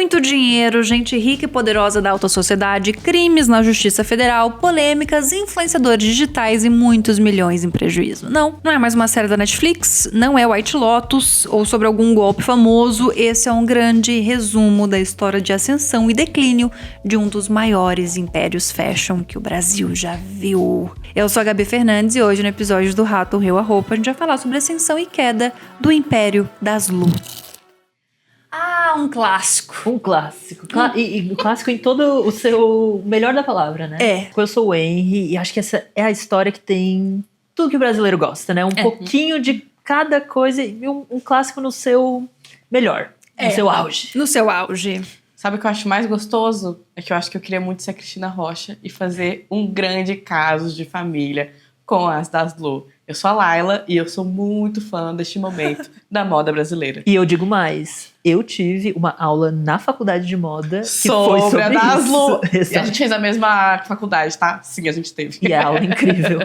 muito dinheiro, gente rica e poderosa da alta sociedade, crimes na Justiça Federal, polêmicas, influenciadores digitais e muitos milhões em prejuízo. Não é mais uma série da Netflix, não é White Lotus ou sobre algum golpe famoso. Esse é um grande resumo da história de ascensão e declínio de um dos maiores impérios fashion que o Brasil já viu. Eu sou a Gabi Fernandes e hoje no episódio do Rato Reu a Roupa a gente vai falar sobre a ascensão e queda do Império das Lu. Um clássico. Um clássico. E clássico em todo o seu melhor da palavra, né? É. Eu sou o Henry e acho que essa é a história que tem tudo que o brasileiro gosta, né? Um pouquinho de cada coisa e um clássico no seu melhor. No seu auge. No seu auge. Sabe o que eu acho mais gostoso? É que eu acho que eu queria muito ser a Cristina Rocha e fazer um grande caso de família com as das Lu. Eu sou a Laila e eu sou muito fã deste momento da moda brasileira. E eu digo mais, eu tive uma aula na faculdade de moda que sobre foi sobre a das Lu. isso. E a gente fez a mesma faculdade, tá? Sim, a gente teve. E a aula incrível.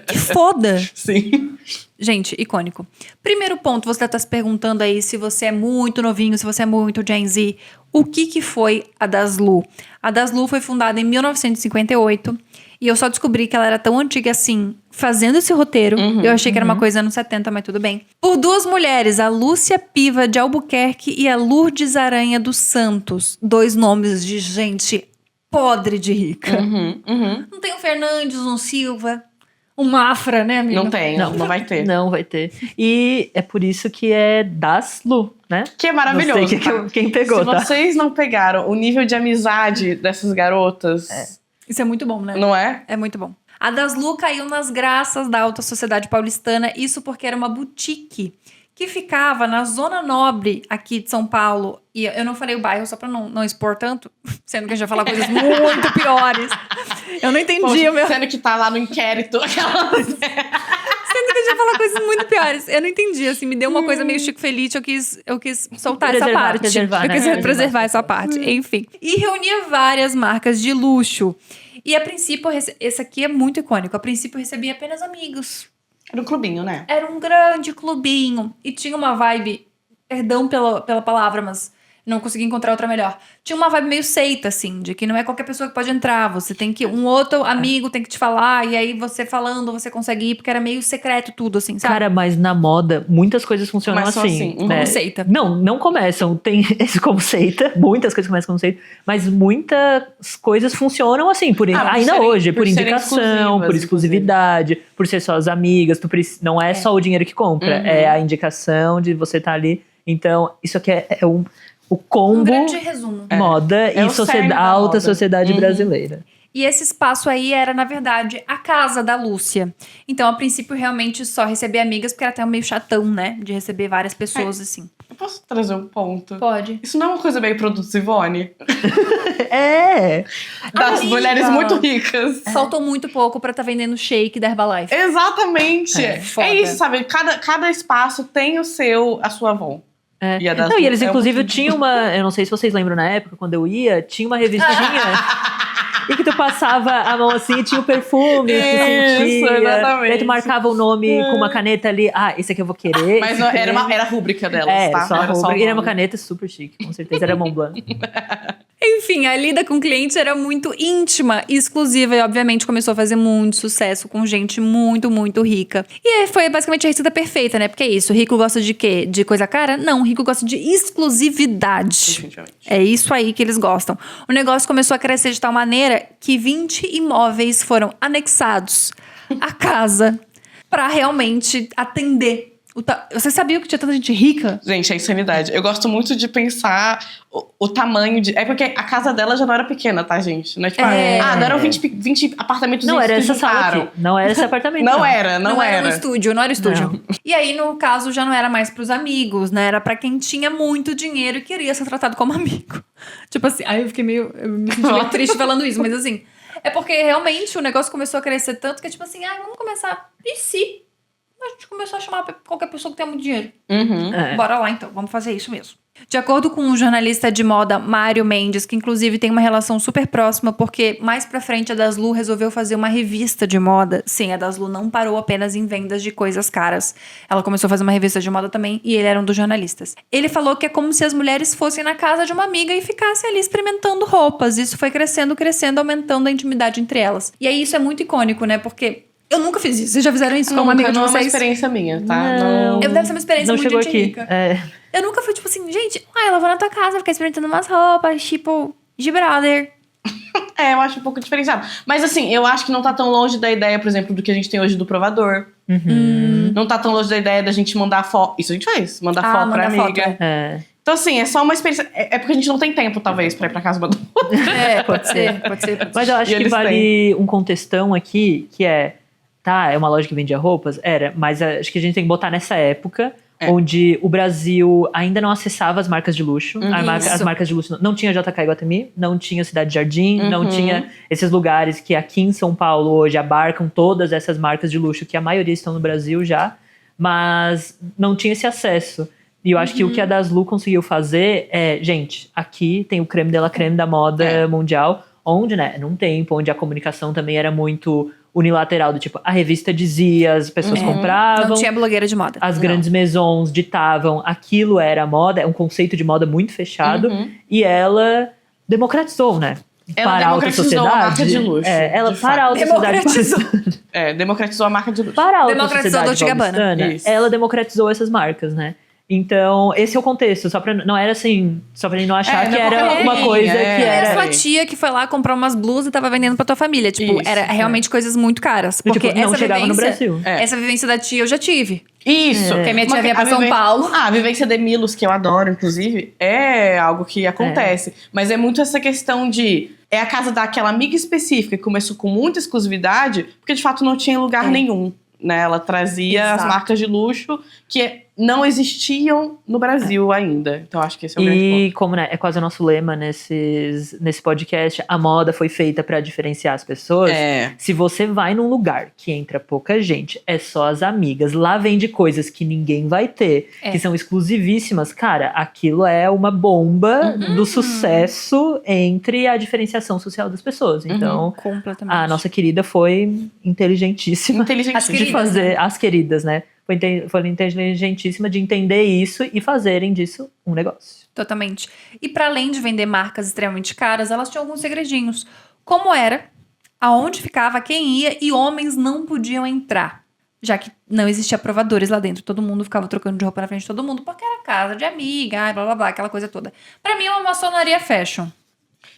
Que foda! Sim. Gente, icônico. Primeiro ponto, você deve estar se perguntando aí se você é muito novinho, se você é muito Gen Z. O que foi a das Lu? A das Lu foi fundada em 1958 e eu só descobri que ela era tão antiga assim, fazendo esse roteiro. Eu achei que era uma coisa anos 70, mas tudo bem. Por duas mulheres, a Lúcia Piva de Albuquerque e a Lourdes Aranha dos Santos. Dois nomes de gente podre de rica. Não tem um Fernandes, um Silva, um Mafra, né, amiga? Não tem, não vai ter. Não vai ter. E é por isso que é das Lu, né? Que é maravilhoso. Não sei quem pegou, Se tá? vocês não pegaram o nível de amizade dessas garotas... Isso é muito bom, né? Não é? É muito bom. A das Lu caiu nas graças da alta sociedade paulistana, isso porque era uma boutique que ficava na Zona Nobre aqui de São Paulo. E eu não falei o bairro só pra não expor tanto, sendo que a gente vai falar coisas muito piores. Eu não entendi Poxa, o meu... Sendo que tá lá no inquérito. Sendo que a gente vai falar coisas muito piores. Eu não entendi, assim, me deu uma coisa meio Chico Felice, eu quis soltar essa parte. Preservar, eu quis preservar essa parte, enfim. E reunia várias marcas de luxo. E a princípio, esse aqui é muito icônico, a princípio recebia apenas amigos. Era um clubinho, né? Era um grande clubinho. E tinha uma vibe, perdão pela palavra, mas não consegui encontrar outra melhor. Tinha uma vibe meio seita, assim, de que não é qualquer pessoa que pode entrar. Você tem que... Um outro amigo tem que te falar, e aí você falando, você consegue ir, porque era meio secreto tudo, assim, sabe? Cara, mas na moda, muitas coisas funcionam Começam assim. assim, né? como seita. Não começam. Tem esse como seita, muitas coisas começam como seita, mas muitas coisas funcionam assim, ainda serem- hoje, por serem indicação, exclusivas, por exclusividade, por ser só as amigas. Não é só o dinheiro que compra, é a indicação de você estar ali. Então, isso aqui é o combo Um grande resumo. moda É e o cerne da alta moda. sociedade brasileira. E esse espaço aí era, na verdade, a casa da Lúcia. Então, a princípio, realmente só recebia amigas, porque era até meio chatão, né? De receber várias pessoas, assim. Eu posso trazer um ponto? Pode. Isso não é uma coisa meio produtos Ivone? É! Das Amiga. mulheres muito ricas. Faltou muito pouco pra tá vendendo shake da Herbalife. Exatamente. foda. É isso, sabe? Cada espaço tem a sua Avon. É. E a das Não, e eles é inclusive muito- tinham eu não sei se vocês lembram na época, quando eu ia, tinha uma revistinha e que tu passava a mão assim e tinha o perfume, que Isso, sentia. exatamente. E aí tu marcava o nome com uma caneta ali, esse aqui eu vou querer. Mas esse não, aqui era eu- a rúbrica delas, tá? só a Era roupa. o E era uma nome. caneta super chique, com certeza, era Montblanc. Enfim, a lida com clientes era muito íntima e exclusiva e, obviamente, começou a fazer muito sucesso com gente muito, muito rica. E aí foi basicamente a receita perfeita, né? Porque é isso, rico gosta de quê? De coisa cara? Não, rico gosta de exclusividade. Definitivamente. É isso aí que eles gostam. O negócio começou a crescer de tal maneira que 20 imóveis foram anexados à casa pra realmente atender. Você sabia que tinha tanta gente rica? Gente, é insanidade. Eu gosto muito de pensar o tamanho de... É porque a casa dela já não era pequena, tá, gente? Não é tipo... não eram 20 apartamentos Não era que essa sala juntaram. aqui, não era esse apartamento. Não era. Não era no estúdio, não era estúdio. E aí, no caso, já não era mais pros amigos, né? Era pra quem tinha muito dinheiro e queria ser tratado como amigo. Tipo assim, aí eu me senti meio triste falando isso, mas assim... É porque realmente o negócio começou a crescer tanto que é tipo assim, vamos começar... E se a gente começou a chamar qualquer pessoa que tem muito dinheiro? Uhum. É. Bora lá então, vamos fazer isso mesmo. De acordo com o jornalista de moda Mário Mendes, que inclusive tem uma relação super próxima, porque mais pra frente a Daslu resolveu fazer uma revista de moda. Sim, a Daslu não parou apenas em vendas de coisas caras. Ela começou a fazer uma revista de moda também e ele era um dos jornalistas. Ele falou que é como se as mulheres fossem na casa de uma amiga e ficassem ali experimentando roupas. Isso foi crescendo, aumentando a intimidade entre elas. E aí isso é muito icônico, né? Porque eu nunca fiz isso. Vocês já fizeram isso com uma amiga de vocês? Não é uma experiência minha, tá? Não. Deve ser uma experiência Não muito chegou de aqui. rica. Eu nunca fui, tipo assim, gente, ela vou na tua casa ficar experimentando umas roupas, tipo, de brother. Eu acho um pouco diferenciado. Mas assim, eu acho que não tá tão longe da ideia, por exemplo, do que a gente tem hoje do provador. Não tá tão longe da ideia da gente mandar foto. Isso a gente faz, mandar foto pra amiga. Então, assim, é só uma experiência. É porque a gente não tem tempo, talvez, pra ir pra casa uma do outro. Pode ser. Mas eu acho que vale um contextão aqui, que é... Tá, é uma loja que vendia roupas? Era, mas acho que a gente tem que botar nessa época, onde o Brasil ainda não acessava as marcas de luxo. As marcas de luxo não tinha JK Iguatemi, não tinha Cidade Jardim, não tinha esses lugares que aqui em São Paulo hoje abarcam todas essas marcas de luxo, que a maioria estão no Brasil já, mas não tinha esse acesso. E eu acho que o que a Daslu conseguiu fazer é, gente, aqui tem o creme de la creme da moda mundial, onde, né, num tempo onde a comunicação também era muito unilateral, do tipo, a revista dizia, as pessoas compravam. Não tinha blogueira de moda. As grandes maisons ditavam, aquilo era a moda, é um conceito de moda muito fechado, e ela democratizou, né? Ela para a alta democratizou sociedade. a marca de luxo. Ela para a alta sociedade. Democratizou a marca de luxo. Para a alta Democratizou a sociedade Dolce & Gabbana. paulistana, ela democratizou essas marcas, né? Então, esse é o contexto. Não era assim, só pra gente não achar que era uma coisa que Era era... sua tia que foi lá comprar umas blusas e tava vendendo pra tua família. Tipo, era realmente coisas muito caras. Porque tipo, não chegava no Brasil. Essa vivência da tia eu já tive. Isso. Porque a minha tia vinha pra São Paulo. A vivência de Milos, que eu adoro, inclusive, é algo que acontece. Mas é muito essa questão de... É a casa daquela amiga específica que começou com muita exclusividade, porque de fato não tinha lugar nenhum. Né? Ela trazia as marcas de luxo que não existiam no Brasil ainda. Então acho que esse é o grande ponto. E como, né, é quase o nosso lema nesse podcast, a moda foi feita pra diferenciar as pessoas. Se você vai num lugar que entra pouca gente, é só as amigas, lá vende coisas que ninguém vai ter, que são exclusivíssimas, cara, aquilo é uma bomba do sucesso entre a diferenciação social das pessoas. Então, a nossa querida foi inteligentíssima de fazer, as queridas, né? Foi inteligentíssima de entender isso e fazerem disso um negócio. Totalmente. E para além de vender marcas extremamente caras, elas tinham alguns segredinhos. Como era, aonde ficava, quem ia e homens não podiam entrar. Já que não existia provadores lá dentro. Todo mundo ficava trocando de roupa na frente de todo mundo porque era casa de amiga, blá blá blá, aquela coisa toda. Pra mim é uma maçonaria fashion.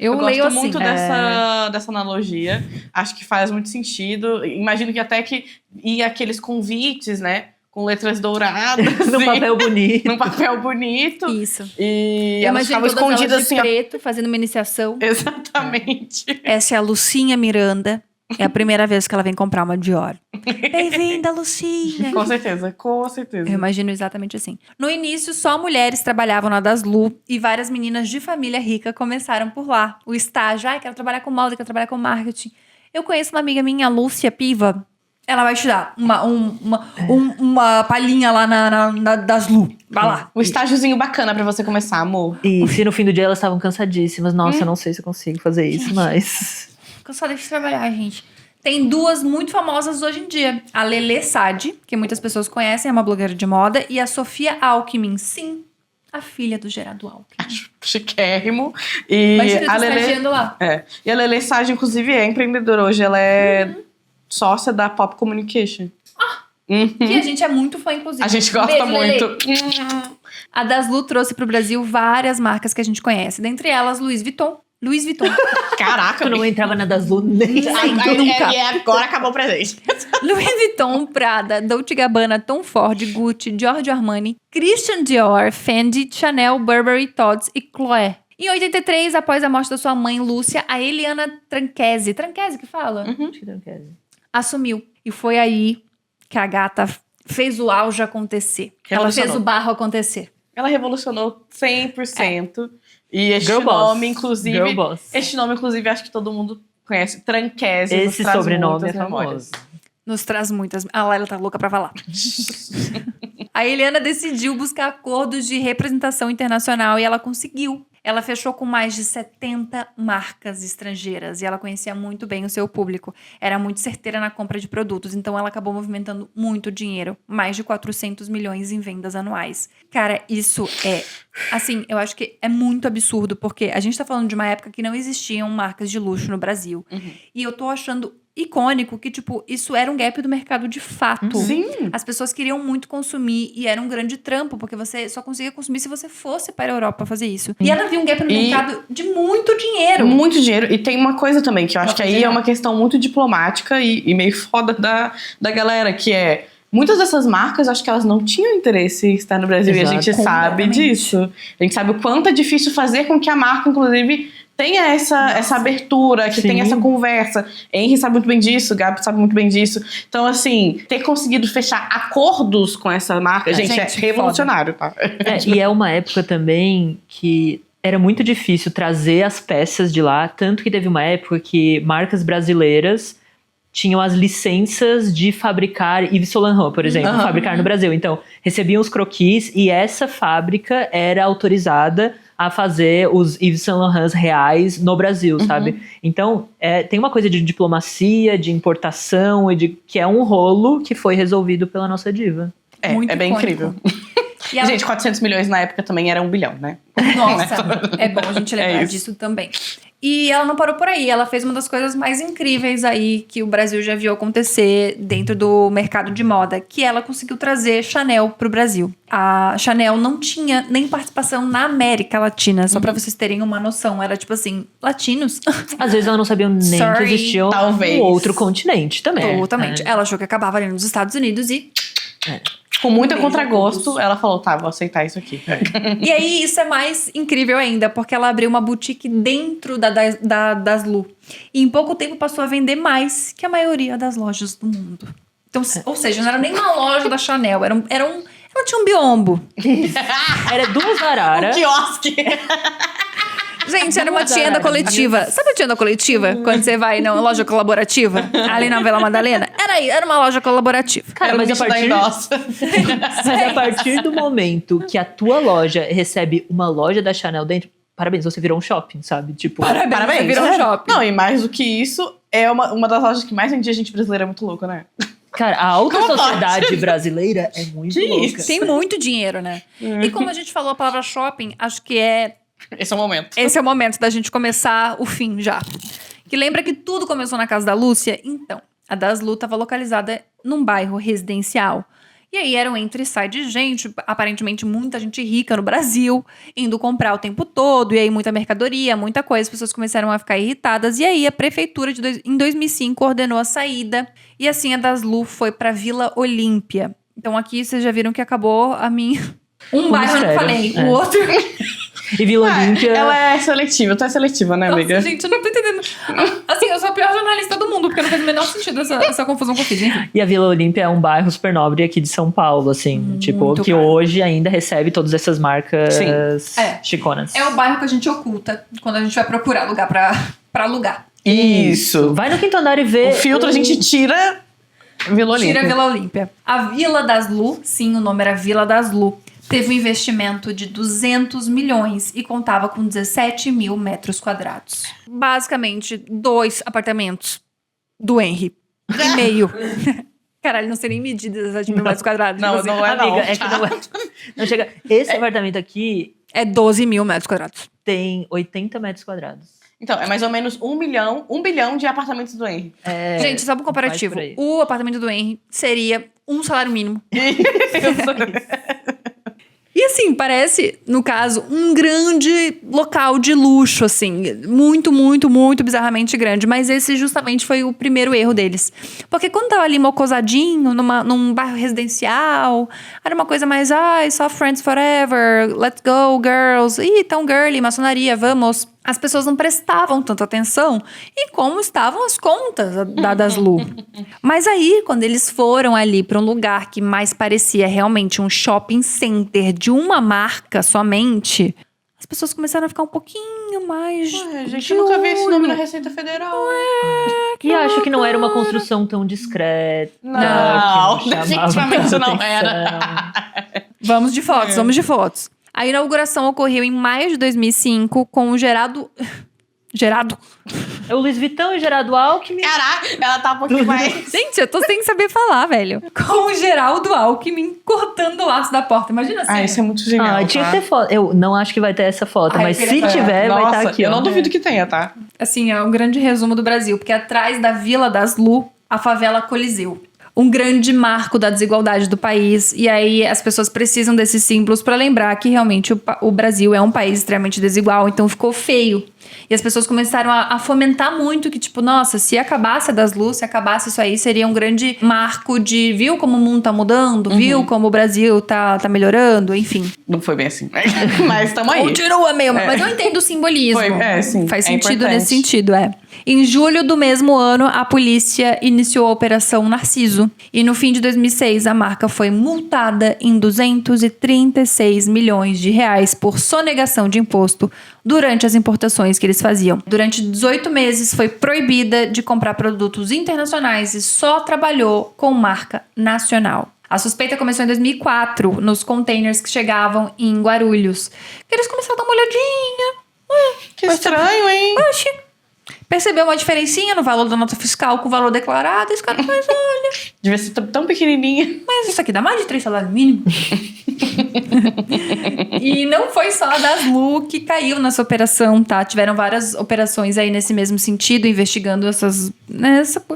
Eu leio gosto assim. muito dessa analogia. Acho que faz muito sentido. Imagino que até que ia aqueles convites, né? Com letras douradas. Num papel bonito. Num papel bonito. Isso. E elas ficavam escondidas assim. Preto, fazendo uma iniciação. Exatamente. Essa é a Lucinha Miranda. É a primeira vez que ela vem comprar uma Dior. Bem-vinda, Lucinha. Com certeza, com certeza. Eu imagino exatamente assim. No início, só mulheres trabalhavam na Daslu e várias meninas de família rica começaram por lá. O estágio, quero trabalhar com moda, quero trabalhar com marketing. Eu conheço uma amiga minha, Lúcia Piva. Ela vai te dar uma palhinha lá na Daslu. Vai lá. Um estágiozinho bacana pra você começar, amor. E se no fim do dia elas estavam cansadíssimas, nossa, eu não sei se eu consigo fazer isso, mas... Só deixa de trabalhar, gente. Tem duas muito famosas hoje em dia. A Lelê Sade, que muitas pessoas conhecem, é uma blogueira de moda. E a Sofia Alckmin, sim, a filha do Gerardo Alckmin. Acho chiquérrimo. E imagina, a Lelê lá. E a Lelê Sade, inclusive, é empreendedora hoje. Ela é sócia da Pop Communication. Que a gente é muito fã, inclusive. A gente gosta muito. A Daslu trouxe pro Brasil várias marcas que a gente conhece. Dentre elas, Louis Vuitton. Caraca, eu não entrava na Daslu nem nunca. E agora acabou o presente. Louis Vuitton, Prada, Dolce & Gabbana, Tom Ford, Gucci, Giorgio Armani, Christian Dior, Fendi, Chanel, Burberry, Tod's e Chloé. Em 83, após a morte da sua mãe, Lúcia, a Eliana Tranchese que fala? Acho que Tranchese. Assumiu. E foi aí que a gata fez o auge acontecer. Ela fez o barro acontecer. Ela revolucionou 100%. E este nome, inclusive... Este nome, inclusive, acho que todo mundo conhece. Tranchese. Esse sobrenome é famoso. Nos traz muitas. A Laila tá louca pra falar. A Eliana decidiu buscar acordos de representação internacional e ela conseguiu. Ela fechou com mais de 70 marcas estrangeiras e ela conhecia muito bem o seu público. Era muito certeira na compra de produtos, então ela acabou movimentando muito dinheiro. Mais de 400 milhões em vendas anuais. Cara, isso é... Assim, eu acho que é muito absurdo, porque a gente tá falando de uma época que não existiam marcas de luxo no Brasil. E eu tô achando icônico que, tipo, isso era um gap do mercado de fato. Sim. As pessoas queriam muito consumir e era um grande trampo, porque você só conseguia consumir se você fosse para a Europa fazer isso. E ela viu um gap no mercado de muito dinheiro. Muito dinheiro. E tem uma coisa também, que eu acho que aí é uma questão muito diplomática e meio foda da galera, que é... Muitas dessas marcas, acho que elas não tinham interesse em estar no Brasil. Exato. E a gente sabe disso. A gente sabe o quanto é difícil fazer com que a marca, inclusive... tenha essa abertura, que tenha essa conversa. Henry sabe muito bem disso, Gabi sabe muito bem disso. Então, assim, ter conseguido fechar acordos com essa marca, gente, é revolucionário, tá? E é uma época também que era muito difícil trazer as peças de lá, tanto que teve uma época que marcas brasileiras tinham as licenças de fabricar Yves Saint Laurent, por exemplo, fabricar no Brasil. Então, recebiam os croquis e essa fábrica era autorizada a fazer os Yves Saint Laurent reais no Brasil, sabe? Então, tem uma coisa de diplomacia, de importação, que é um rolo que foi resolvido pela nossa diva. Muito é bem icônico. incrível. E ela... Gente, 400 milhões na época também era 1 bilhão, né? Nossa, é bom a gente lembrar disso também. E ela não parou por aí, ela fez uma das coisas mais incríveis aí que o Brasil já viu acontecer dentro do mercado de moda, que ela conseguiu trazer Chanel pro Brasil. A Chanel não tinha nem participação na América Latina, só pra vocês terem uma noção. Era tipo assim, latinos. Às vezes ela não sabia nem que existiam um outro continente também. Totalmente. Ela achou que acabava ali nos Estados Unidos e... Com muito contragosto, ela falou, tá, vou aceitar isso aqui. E aí, isso é mais incrível ainda, porque ela abriu uma boutique dentro das Lu. E em pouco tempo passou a vender mais que a maioria das lojas do mundo. Então, ou seja, não era nem uma loja da Chanel, ela tinha um biombo. Era 2 araras. Um quiosque. Gente, era uma tienda coletiva. Sabe a tienda coletiva? Quando você vai na loja colaborativa? Ali na Vila Madalena? Era uma loja colaborativa. Cara, mas a partir do momento que a tua loja recebe uma loja da Chanel dentro, parabéns, você virou um shopping, sabe? Tipo, parabéns, você virou um shopping. Não, e mais do que isso, é uma das lojas que mais vendia gente brasileira muito louca, né? Cara, a alta sociedade brasileira é muito louca. Tem muito dinheiro, né? E como a gente falou a palavra shopping, acho que esse é o momento. Esse é o momento da gente começar o fim já. Que lembra que tudo começou na casa da Lúcia? Então, a Das Lu estava localizada num bairro residencial. E aí era um entra e sai de gente, aparentemente muita gente rica no Brasil, indo comprar o tempo todo, e aí muita mercadoria, muita coisa, as pessoas começaram a ficar irritadas, e aí a prefeitura em 2005 ordenou a saída, e assim a Das Lu foi pra Vila Olímpia. Então aqui vocês já viram que acabou a minha... Um bairro eu não falei, o outro... E Vila Olímpia... Ela é seletiva, tu é seletiva, né, amiga? Nossa, gente, eu não tô entendendo. Assim, eu sou a pior jornalista do mundo, porque não faz o menor sentido essa confusão que eu fiz, hein? E a Vila Olímpia é um bairro super nobre aqui de São Paulo, assim. Tipo, que hoje ainda recebe todas essas marcas chiconas. É o bairro que a gente oculta quando a gente vai procurar lugar pra alugar. Isso. Vai no quinto andar e vê... O filtro a gente tira Vila Olímpia. Tira a Vila Olímpia. A Vila das Lu, sim, o nome era Vila das Lu, teve um investimento de 200 milhões e contava com 17 mil metros quadrados. Basicamente, 2 apartamentos do Henry. E meio. Caralho, não sei nem medir 17 mil metros quadrados. Não, tipo assim, não é amiga, não. é que não é. Não chega. Esse apartamento aqui... É 12 mil metros quadrados. Tem 80 metros quadrados. Então, é mais ou menos 1 bilhão de apartamentos do Henry. Gente, sabe um comparativo? O apartamento do Henry seria um salário mínimo. E assim, parece, no caso, um grande local de luxo, assim. Muito, muito, muito bizarramente grande. Mas esse justamente foi o primeiro erro deles. Porque quando tava ali mocosadinho, num bairro residencial, era uma coisa mais, só friends forever, let's go, girls. Ih, tão girly, maçonaria, vamos. As pessoas não prestavam tanta atenção em como estavam as contas da Das Lu. Mas aí, quando eles foram ali para um lugar que mais parecia realmente um shopping center de uma marca somente, as pessoas começaram a ficar um pouquinho mais. Gente, eu nunca vi esse nome na Receita Federal. E acho que não era uma construção tão discreta. Não, que chamava definitivamente tanta não atenção. era. Vamos de fotos. A inauguração ocorreu em maio de 2005 com o Gerado. É o Luiz Vitão e Gerardo Alckmin. Caraca, ela tá um pouquinho mais... Gente, eu tô sem saber falar, velho. Com o Geraldo Alckmin cortando o laço da porta. Imagina assim. Isso é muito genial, Tinha tá? que ter foto. Eu não acho que vai ter essa foto, mas se tiver, vai estar aqui, eu ó. não duvido que tenha, tá? Assim, é um grande resumo do Brasil. Porque atrás da Vila das Lu, a favela Coliseu. Um grande marco da desigualdade do país. E aí as pessoas precisam desses símbolos para lembrar que realmente o Brasil é um país extremamente desigual. Então ficou feio. E as pessoas começaram a fomentar muito que, tipo, nossa, se acabasse a das luzes, se acabasse isso aí, seria um grande marco de, viu como o mundo tá mudando? Viu como o Brasil tá melhorando? Enfim. Não foi bem assim, mas tamo aí. Continua meio, mas eu entendo o simbolismo. Sim. Faz é sentido importante. nesse sentido, Em julho do mesmo ano, a polícia iniciou a Operação Narciso. E no fim de 2006, a marca foi multada em 236 milhões de reais por sonegação de imposto durante as importações que eles faziam. Durante 18 meses, foi proibida de comprar produtos internacionais e só trabalhou com marca nacional. A suspeita começou em 2004, nos containers que chegavam em Guarulhos. Eles começaram a dar uma olhadinha. Que estranho, hein? Oxi. Percebeu uma diferencinha no valor da nota fiscal com o valor declarado. Esse cara, mas olha, Devia ser tão pequenininha. mas isso aqui dá mais de 3 salários mínimos. E não foi só a Daslu que caiu nessa operação, tá? Tiveram várias operações aí nesse mesmo sentido, investigando essa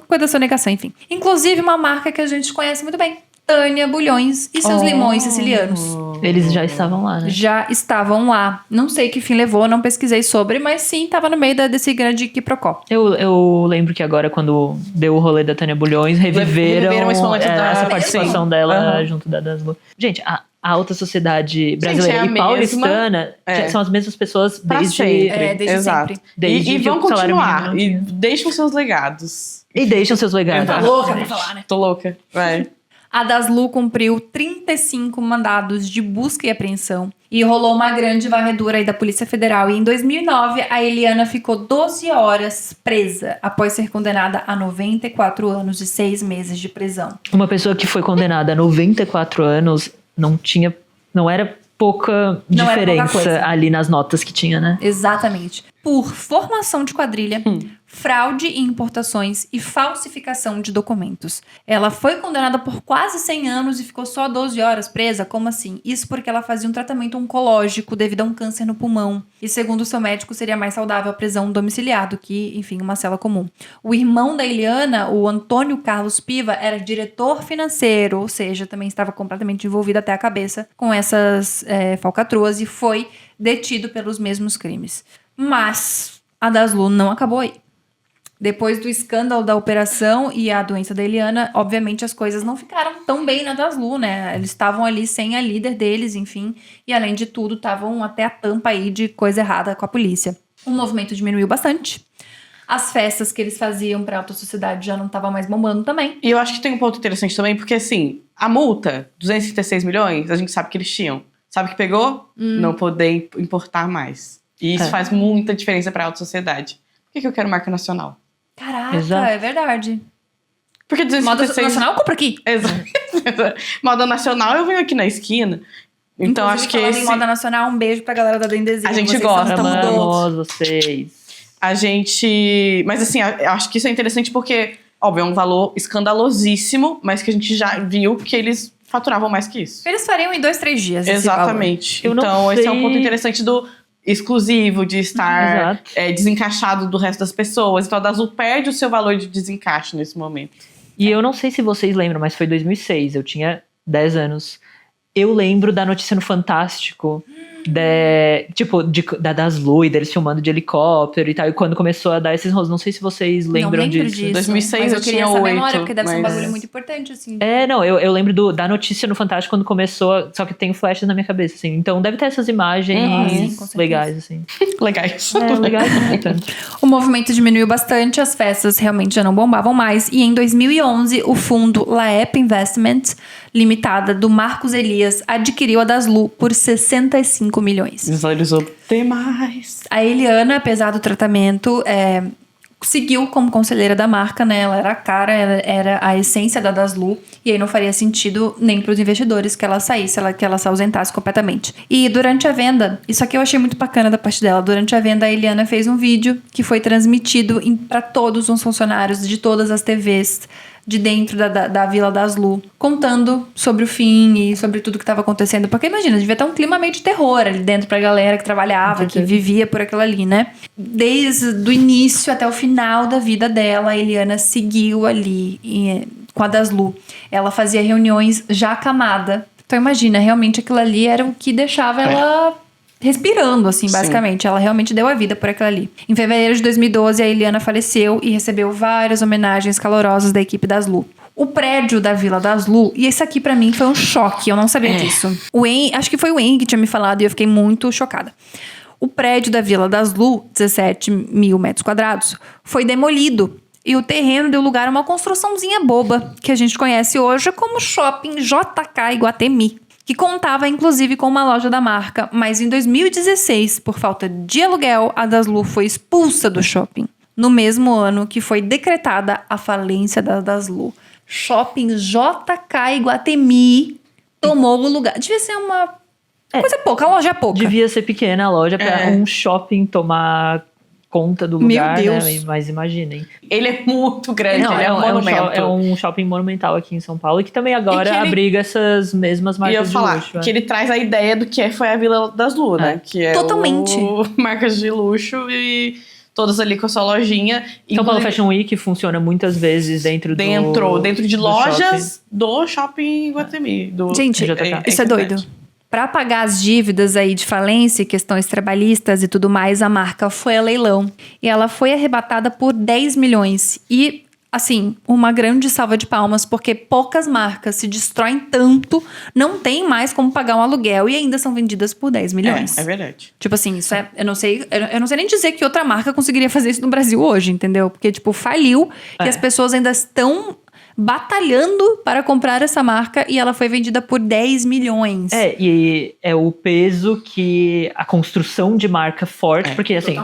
coisa da sonegação, enfim. Inclusive uma marca que a gente conhece muito bem. Tânia Bulhões e seus limões sicilianos. Eles já estavam lá, né? Já estavam lá. Não sei que fim levou, não pesquisei sobre, mas sim, tava no meio desse grande quiprocó. Eu lembro que agora, quando deu o rolê da Tânia Bulhões, reviveram esse momento essa participação dela Uhum. junto da Daslu. Gente, a alta sociedade brasileira é a e paulistana são as mesmas pessoas Pra desde... sempre. Desde Exato. sempre. Desde E que vão o salário continuar. mínimo E não tinha. deixam seus legados. E deixam seus legados. Tá louca pra falar, né? Tô louca. Vai. A Daslu cumpriu 35 mandados de busca e apreensão. E rolou uma grande varredura aí da Polícia Federal. E em 2009, a Eliana ficou 12 horas presa, após ser condenada a 94 anos e 6 meses de prisão. Uma pessoa que foi condenada a 94 anos não era pouca Não era pouca diferença coisa. ali nas notas que tinha, né? Exatamente. Por formação de quadrilha, fraude em importações e falsificação de documentos. Ela foi condenada por quase 100 anos e ficou só 12 horas presa? Como assim? Isso porque ela fazia um tratamento oncológico devido a um câncer no pulmão. E segundo o seu médico, seria mais saudável a prisão domiciliar do que, enfim, uma cela comum. O irmão da Eliana, o Antônio Carlos Piva, era diretor financeiro, ou seja, também estava completamente envolvido até a cabeça com essas falcatruas e foi detido pelos mesmos crimes. Mas a Daslu não acabou aí. Depois do escândalo da operação e a doença da Eliana, obviamente as coisas não ficaram tão bem na Daslu, né? Eles estavam ali sem a líder deles, enfim. E além de tudo, estavam até a tampa aí de coisa errada com a polícia. O movimento diminuiu bastante. As festas que eles faziam pra alta sociedade já não estavam mais bombando também. E eu acho que tem um ponto interessante também, porque assim, a multa, 236 milhões, a gente sabe que eles tinham. Sabe que pegou? Não poder importar mais. E isso faz muita diferença pra alta sociedade. Por que eu quero marca nacional? Caraca, Exato. é verdade. Porque Moda 236... nacional, compra aqui. Exato. Moda nacional eu venho aqui na esquina. Então Inclusive, acho que falando em moda nacional, um beijo pra galera da Dendezinho. A gente Vocês gosta, são tão doces. Amamos vocês. a gente... Mas assim, eu acho que isso é interessante porque, óbvio, é um valor escandalosíssimo, mas que a gente já viu que eles faturavam mais que isso. Eles fariam em 2-3 dias. esse Exatamente. Eu não Então, esse é um sei. ponto interessante do exclusivo, de estar Exato. desencaixado do resto das pessoas. Então, a Daslu perde o seu valor de desencaixe nesse momento. E eu não sei se vocês lembram, mas foi 2006, eu tinha 10 anos. Eu lembro da notícia no Fantástico, da Daslu, e deles filmando de helicóptero e tal. E quando começou a dar esses rolos, não sei se vocês lembram não lembro disso. disso. 2006 mas eu eu queria tinha saber 8, a memória, porque deve ser um mas- bagulho muito importante, assim. Eu lembro da notícia no Fantástico quando começou, só que tem flashes na minha cabeça, assim. Então deve ter essas imagens Sim, com certeza. legais, assim. Legais. Legais, não tanto. O movimento diminuiu bastante, as festas realmente já não bombavam mais. E em 2011, o fundo Laep Investment Limitada, do Marcos Elias, adquiriu a Daslu por 65 5 milhões. Visualizou demais. A Eliana, apesar do tratamento, seguiu como conselheira da marca, né? Ela era a cara, ela era a essência da Daslu. E aí não faria sentido nem para os investidores que ela saísse, que ela se ausentasse completamente. E durante a venda, isso aqui eu achei muito bacana da parte dela. Durante a venda, a Eliana fez um vídeo que foi transmitido para todos os funcionários de todas as TVs de dentro da Vila Daslu, contando sobre o fim e sobre tudo que estava acontecendo. Porque imagina, devia ter um clima meio de terror ali dentro pra galera que trabalhava, que vivia por aquilo ali, né? Desde o início até o final da vida dela, a Eliana seguiu ali com a Daslu. Ela fazia reuniões já acamada. Então imagina, realmente aquilo ali era o que deixava ela respirando, assim, basicamente. Sim. Ela realmente deu a vida por aquilo ali. Em fevereiro de 2012, a Eliana faleceu e recebeu várias homenagens calorosas da equipe Daslu. O prédio da Vila Daslu, e esse aqui pra mim foi um choque, eu não sabia disso. Acho que foi o Wayne que tinha me falado e eu fiquei muito chocada. O prédio da Vila Daslu, 17 mil metros quadrados, foi demolido. E o terreno deu lugar a uma construçãozinha boba, que a gente conhece hoje como Shopping JK Iguatemi, que contava, inclusive, com uma loja da marca. Mas em 2016, por falta de aluguel, a Daslu foi expulsa do shopping. No mesmo ano que foi decretada a falência da Daslu. Shopping JK Iguatemi tomou o lugar. Devia ser uma coisa pouca, a loja é pouca. Devia ser pequena a loja para um shopping tomar conta do lugar, Meu Deus. Né? Mas imaginem. Ele é muito grande, ele é um monumento. É um shopping monumental aqui em São Paulo e que também agora abriga essas mesmas marcas de luxo. Que ele traz a ideia do que foi a Vila Daslu, né? Que é totalmente. Marcas de luxo e todas ali com a sua lojinha. São Paulo Fashion Week funciona muitas vezes dentro de lojas do shopping Iguatemi. Gente, isso é doido. Para pagar as dívidas aí de falência, questões trabalhistas e tudo mais, a marca foi a leilão. E ela foi arrebatada por 10 milhões. E, assim, uma grande salva de palmas, porque poucas marcas se destroem tanto, não tem mais como pagar um aluguel e ainda são vendidas por 10 milhões. É verdade. Tipo assim, isso eu não sei nem dizer que outra marca conseguiria fazer isso no Brasil hoje, entendeu? Porque, tipo, faliu e as pessoas ainda estão batalhando para comprar essa marca e ela foi vendida por 10 milhões. E é o peso que a construção de marca forte, porque assim,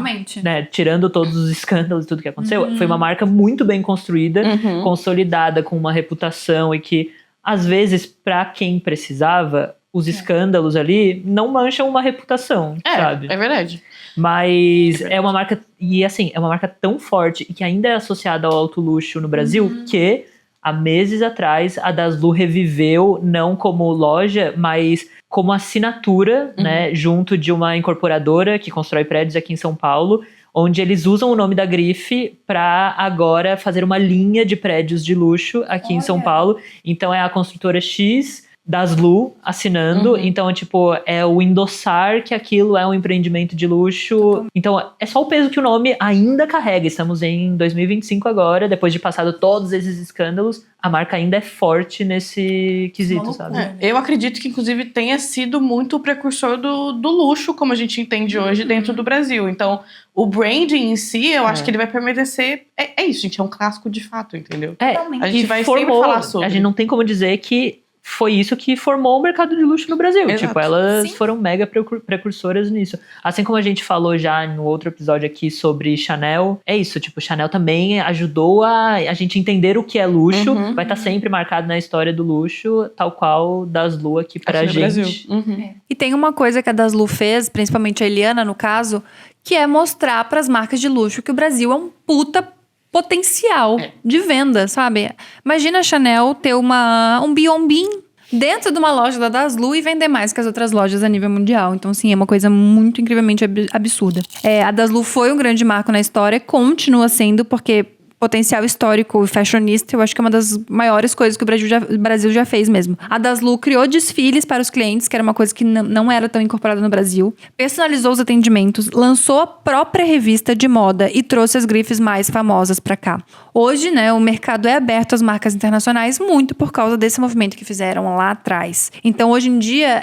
né, tirando todos os escândalos e tudo que aconteceu, foi uma marca muito bem construída, consolidada, com uma reputação e que, às vezes, para quem precisava, os escândalos ali não mancham uma reputação, sabe? É verdade. Mas é uma marca, e assim, é uma marca tão forte e que ainda é associada ao alto luxo no Brasil que há meses atrás, a Daslu reviveu, não como loja, mas como assinatura, né, junto de uma incorporadora que constrói prédios aqui em São Paulo, onde eles usam o nome da grife para agora fazer uma linha de prédios de luxo aqui em São Paulo. Então é a construtora X Daslu assinando, então, tipo, é o endossar que aquilo é um empreendimento de luxo. Então, é só o peso que o nome ainda carrega. Estamos em 2025 agora, depois de passado todos esses escândalos, a marca ainda é forte nesse quesito, sabe? Eu acredito que, inclusive, tenha sido muito o precursor do luxo, como a gente entende hoje, dentro do Brasil. Então, o branding em si, eu acho que ele vai permanecer... É isso, gente, é um clássico de fato, entendeu? A gente vai sempre falar sobre. A gente não tem como dizer que foi isso que formou o mercado de luxo no Brasil. Exato. Tipo, elas foram mega precursoras nisso. Assim como a gente falou já no outro episódio aqui sobre Chanel, é isso, tipo, Chanel também ajudou a gente entender o que é luxo, vai estar sempre marcado na história do luxo, tal qual Daslu aqui pra gente. Brasil. E tem uma coisa que a Daslu fez, principalmente a Eliana, no caso, que é mostrar pras marcas de luxo que o Brasil é um puta potencial de venda, sabe? Imagina a Chanel ter um Biombim dentro de uma loja da Daslu e vender mais que as outras lojas a nível mundial. Então, sim, é uma coisa muito incrivelmente absurda. A Daslu foi um grande marco na história, continua sendo, porque potencial histórico e fashionista, eu acho que é uma das maiores coisas que o Brasil já fez mesmo. A Daslu criou desfiles para os clientes, que era uma coisa que não era tão incorporada no Brasil, personalizou os atendimentos, lançou a própria revista de moda e trouxe as grifes mais famosas para cá. Hoje, né, o mercado é aberto às marcas internacionais muito por causa desse movimento que fizeram lá atrás. Então, hoje em dia,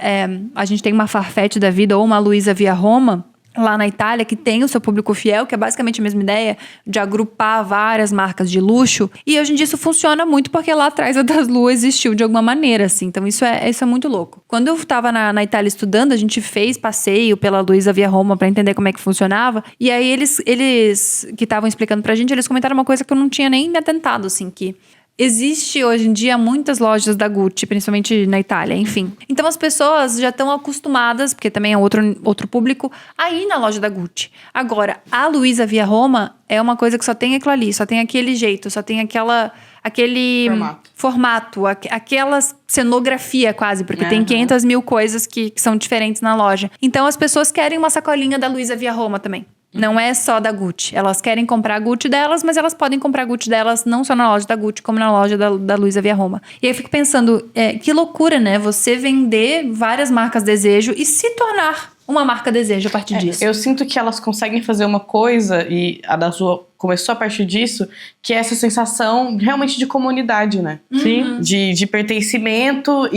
a gente tem uma Farfetch da vida ou uma Luiza Via Roma, lá na Itália, que tem o seu público fiel, que é basicamente a mesma ideia de agrupar várias marcas de luxo. E hoje em dia isso funciona muito porque lá atrás a Daslu existiu de alguma maneira, assim. Então isso é muito louco. Quando eu tava na Itália estudando, a gente fez passeio pela Luiza Via Roma pra entender como é que funcionava. E aí eles que estavam explicando pra gente, eles comentaram uma coisa que eu não tinha nem me atentado, assim, que existe hoje em dia muitas lojas da Gucci, principalmente na Itália, enfim. Então as pessoas já estão acostumadas, porque também é outro público, a ir na loja da Gucci. Agora, a Luiza Via Roma é uma coisa que só tem aquilo ali, só tem aquele jeito, só tem aquele formato, aquela cenografia quase, porque tem 500 mil coisas que são diferentes na loja. Então as pessoas querem uma sacolinha da Luiza Via Roma também. Não é só da Gucci. Elas querem comprar a Gucci delas, mas elas podem comprar a Gucci delas não só na loja da Gucci, como na loja da Luiza Via Roma. E aí eu fico pensando, que loucura, né? Você vender várias marcas desejo e se tornar uma marca desejo a partir disso. Eu sinto que elas conseguem fazer uma coisa, e a Daslu começou a partir disso, que é essa sensação realmente de comunidade, né? Sim. De pertencimento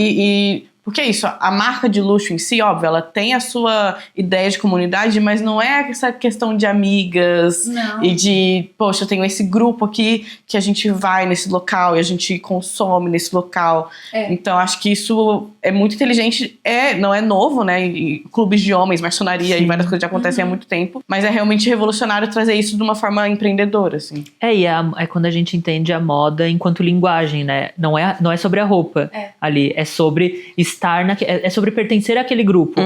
porque é isso, a marca de luxo em si, óbvio, ela tem a sua ideia de comunidade, mas não é essa questão de amigas e de, poxa, eu tenho esse grupo aqui que a gente vai nesse local e a gente consome nesse local. Então, acho que isso é muito inteligente. Não é novo, né? E clubes de homens, maçonaria e várias coisas já acontecem há muito tempo, mas é realmente revolucionário trazer isso de uma forma empreendedora, assim. É quando a gente entende a moda enquanto linguagem, né? Não é sobre a roupa ali, é sobre estar é sobre pertencer àquele grupo.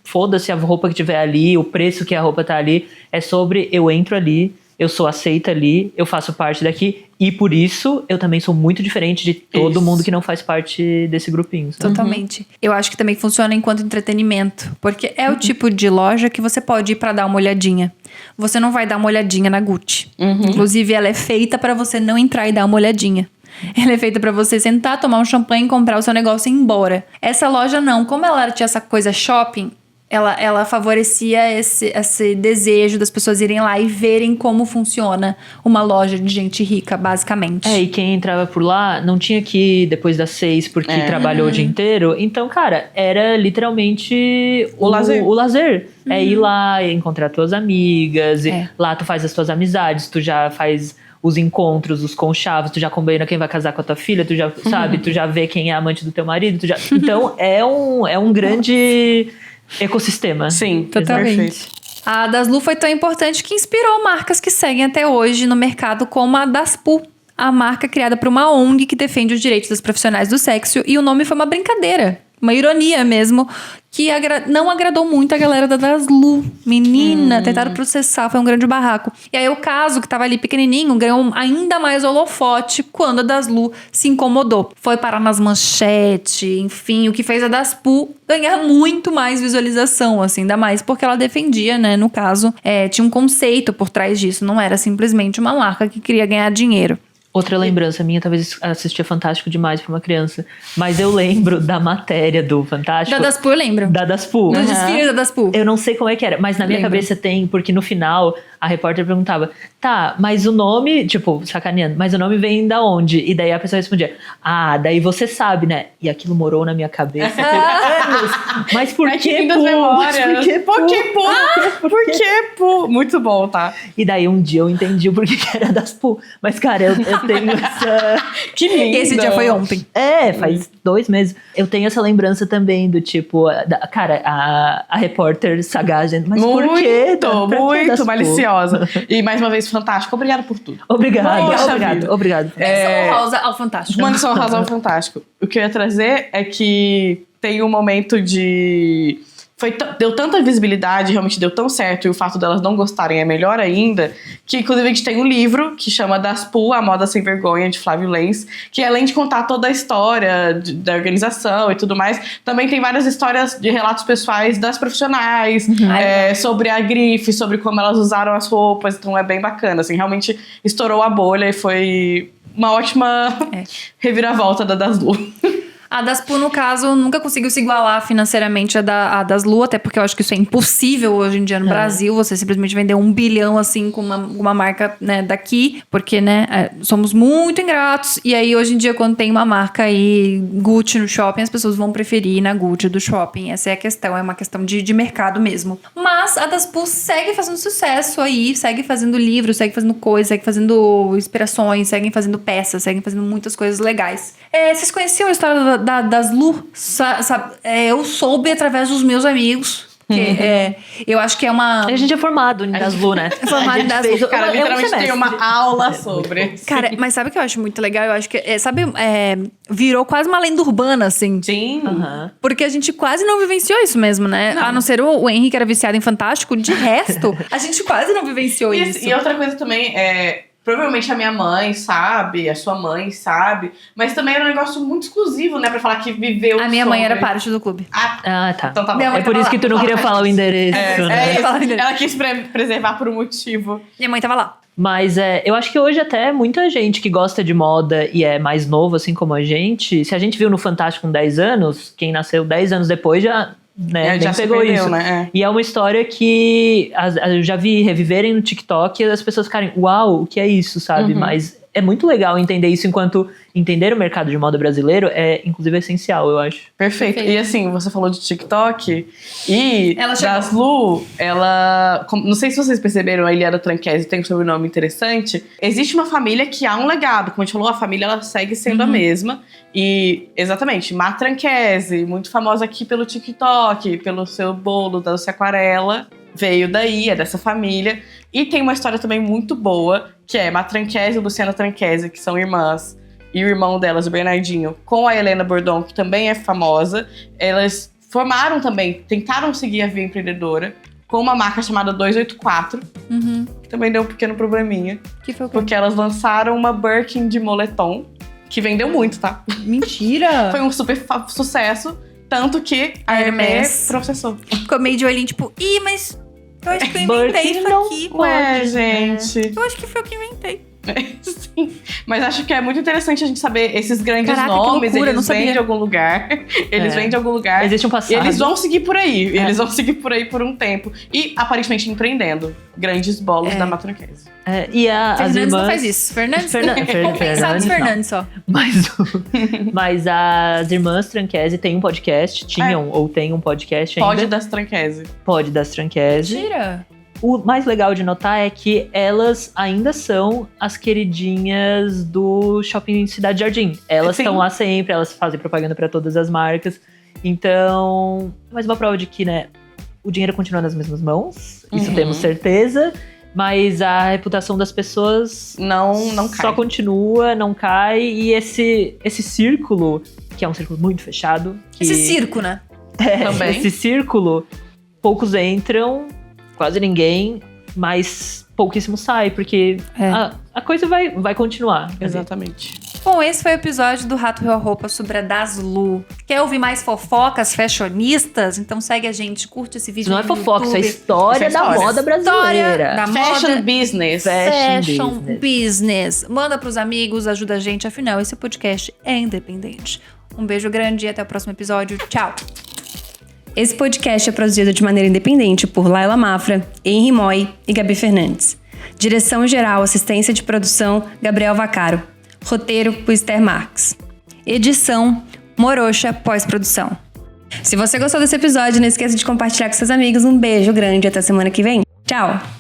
Foda-se a roupa que tiver ali, o preço que a roupa tá ali. É sobre eu entro ali, eu sou aceita ali, eu faço parte daqui. E por isso, eu também sou muito diferente de todo mundo que não faz parte desse grupinho. Sabe? Totalmente. Eu acho que também funciona enquanto entretenimento. Porque é o tipo de loja que você pode ir pra dar uma olhadinha. Você não vai dar uma olhadinha na Gucci. Inclusive, ela é feita pra você não entrar e dar uma olhadinha. Ela é feita pra você sentar, tomar um champanhe, comprar o seu negócio e ir embora. Essa loja não. Como ela tinha essa coisa shopping, ela favorecia esse desejo das pessoas irem lá e verem como funciona uma loja de gente rica, basicamente. E quem entrava por lá não tinha que ir depois das 6 porque trabalhou o dia inteiro. Então, cara, era literalmente o lazer. É ir lá, encontrar tuas amigas. Lá tu faz as tuas amizades, tu já faz os encontros, os conchavos, tu já combina quem vai casar com a tua filha, tu já sabe, tu já vê quem é amante do teu marido, Então, é um grande ecossistema. Sim, totalmente. Perfeito. A Daslu foi tão importante que inspirou marcas que seguem até hoje no mercado, como a Daspu, a marca criada por uma ONG que defende os direitos dos profissionais do sexo, e o nome foi uma brincadeira, uma ironia mesmo, que não agradou muito a galera da Daslu. Menina, tentaram processar, foi um grande barraco. E aí o caso, que tava ali pequenininho, ganhou ainda mais holofote quando a Daslu se incomodou. Foi parar nas manchetes, enfim, o que fez a Daspu ganhar muito mais visualização, assim, ainda mais porque ela defendia, né, no caso, tinha um conceito por trás disso, não era simplesmente uma marca que queria ganhar dinheiro. Outra lembrança minha, talvez assistia Fantástico demais pra uma criança. Mas eu lembro da matéria do Fantástico. Da Daspu eu lembro. Da Daspu. Do desfile da Daspu. Eu não sei como é que era, mas na minha cabeça tem, porque no final a repórter perguntava, tá, mas o nome, tipo, sacaneando, mas o nome vem da onde? E daí a pessoa respondia, daí você sabe, né? E aquilo morou na minha cabeça por anos. Mas por que Pu? Por que Pu? Muito bom, tá? E daí um dia eu entendi o porquê que era Daspu. Mas, cara, eu tenho essa... Que lindo! Esse dia foi ontem. Faz 2 meses. Eu tenho essa lembrança também do tipo, cara, a repórter sagaz, mas muito, por quê? Muito maliciosa. E mais uma vez, fantástico. Obrigada por tudo. Obrigado. Menção honrosa ao Fantástico. Menção honrosa ao Fantástico. O que eu ia trazer é que tem um momento de... Deu tanta visibilidade, realmente deu tão certo, e o fato delas não gostarem é melhor ainda, que inclusive a gente tem um livro que chama Daspu, A Moda Sem Vergonha, de Flávio Lenz, que além de contar toda a história da organização e tudo mais, também tem várias histórias de relatos pessoais das profissionais, sobre a grife, sobre como elas usaram as roupas, então é bem bacana, assim, realmente estourou a bolha e foi uma ótima reviravolta da Daslu. A Daspu, no caso, nunca conseguiu se igualar financeiramente a das Lu, até porque eu acho que isso é impossível hoje em dia no Brasil, você simplesmente vender 1 bilhão, assim, com uma marca, né, daqui, porque, né, somos muito ingratos, e aí, hoje em dia, quando tem uma marca aí, Gucci no shopping, as pessoas vão preferir ir na Gucci do shopping, essa é a questão, é uma questão de mercado mesmo. Mas a Daspu segue fazendo sucesso aí, segue fazendo livros, segue fazendo coisas, segue fazendo inspirações, seguem fazendo peças, seguem fazendo muitas coisas legais. Vocês conheciam a história das Lu? Eu soube através dos meus amigos. Eu acho que é uma... A gente é formado em das Lu, né? Formado em das Lu. Cara, literalmente tem uma aula sobre. Cara, mas sabe o que eu acho muito legal? Eu acho que, virou quase uma lenda urbana, assim. Sim. Porque a gente quase não vivenciou isso mesmo, né? Não. A não ser o Henrique era viciado em Fantástico, de resto, a gente quase não vivenciou isso. E outra coisa também provavelmente a minha mãe sabe, a sua mãe sabe, mas também era um negócio muito exclusivo, né? Pra falar que viveu. A minha mãe era parte do clube. Ah, tá. Então tá bom. É por isso que tu não queria falar o endereço. É isso. Ela quis preservar por um motivo. Minha mãe tava lá. Mas eu acho que hoje até muita gente que gosta de moda e é mais novo, assim como a gente, se a gente viu no Fantástico com 10 anos, quem nasceu 10 anos depois já... Né, já nem pegou perdeu, isso. Né? E é uma história que eu já vi reviverem no TikTok e as pessoas ficarem, uau, o que é isso, sabe? Mas é muito legal entender isso, enquanto entender o mercado de moda brasileiro é, inclusive, essencial, eu acho. Perfeito. E assim, você falou de TikTok e ela das Lu, não sei se vocês perceberam, a Eliana Tranquese tem um sobrenome interessante. Existe uma família que há um legado. Como a gente falou, a família ela segue sendo a mesma. E, exatamente, Má Tranquese, muito famosa aqui pelo TikTok, pelo seu bolo, da Doce Aquarela. Veio daí, é dessa família. E tem uma história também muito boa, que é Má Tranquese e Luciana Tranquese, que são irmãs. E o irmão delas, o Bernardinho, com a Helena Bordon, que também é famosa. Elas formaram também, tentaram seguir a via empreendedora com uma marca chamada 284, que também deu um pequeno probleminha. Que foi o quê? Porque elas lançaram uma Birkin de moletom, que vendeu muito, tá? Mentira! Foi um super sucesso, tanto que a Hermès processou. Ficou meio de olhinho, tipo, mas eu acho que eu inventei isso aqui. Ué, gente. Eu acho que foi eu que inventei. Sim, mas acho que é muito interessante a gente saber esses grandes nomes, que loucura, eles vêm de algum lugar. Eles vêm de algum lugar. Existe um passado. E eles vão seguir por aí. Eles vão seguir por aí por um tempo. E, aparentemente, empreendendo grandes bolos da Má Tranquese. E as Fernandes irmãs... não faz isso. Fernandes Fernandes Fernandes só. Mas as irmãs Tranquese têm um podcast, ou têm um podcast ainda. Pode das Tranquese. Pode das Tranquese. Mentira! O mais legal de notar é que elas ainda são as queridinhas do Shopping Cidade Jardim. Elas estão lá sempre, elas fazem propaganda para todas as marcas. Então, mais uma prova de que, né, o dinheiro continua nas mesmas mãos. Isso temos certeza. Mas a reputação das pessoas não cai. Só continua, não cai. E esse círculo, que é um círculo muito fechado. Esse circo, né? Também. Esse círculo, poucos entram, quase ninguém, mas pouquíssimo sai, porque a coisa vai continuar. Exatamente. Bom, esse foi o episódio do Rato Real Roupa sobre a Das Lu. Quer ouvir mais fofocas fashionistas? Então segue a gente, curte esse vídeo. Isso não é fofoca, isso é história da moda brasileira. Da Fashion moda, business. Fashion business. Manda pros amigos, ajuda a gente. Afinal, esse podcast é independente. Um beijo grande e até o próximo episódio. Tchau! Esse podcast é produzido de maneira independente por Laila Mafra, Henri Moy e Gabi Fernandes. Direção-geral, assistência de produção, Gabriel Vaccaro. Roteiro, Esther Marques. Edição, Morocha, pós-produção. Se você gostou desse episódio, não esqueça de compartilhar com seus amigos. Um beijo grande e até semana que vem. Tchau!